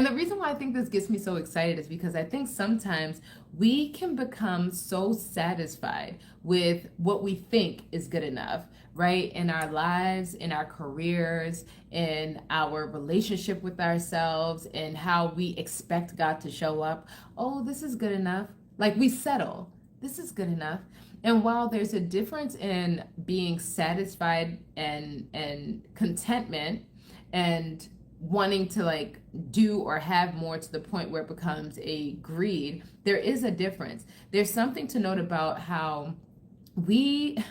And the reason why I think this gets me so excited is because I think sometimes we can become so satisfied with what we think is good enough, right? In our lives, in our careers, in our relationship with ourselves, and how we expect God to show up. Oh, this is good enough. Like we settle. This is good enough. And while there's a difference in being satisfied and contentment and wanting to like do or have more to the point where it becomes a greed, there is a difference. There's something to note about how we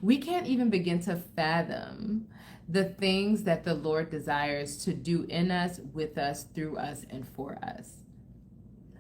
we can't even begin to fathom the things that the Lord desires to do in us, with us, through us, and for us.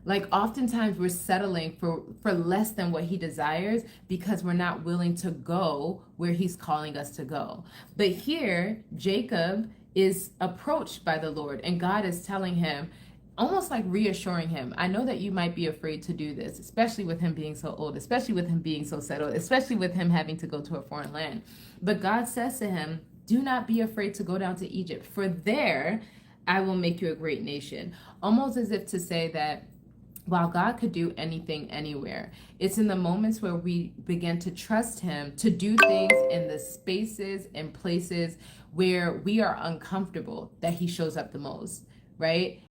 Like oftentimes we're settling for less than what he desires because we're not willing to go where he's calling us to go. But here Jacob is approached by the Lord, and God is telling him, almost like reassuring him, I know that you might be afraid to do this, especially with him being so old, especially with him being so settled, especially with him having to go to a foreign land. But God says to him, do not be afraid to go down to Egypt, for there I will make you a great nation. Almost as if to say that while God could do anything anywhere, it's in the moments where we begin to trust him to do things in the spaces and places where we are uncomfortable that he shows up the most, right?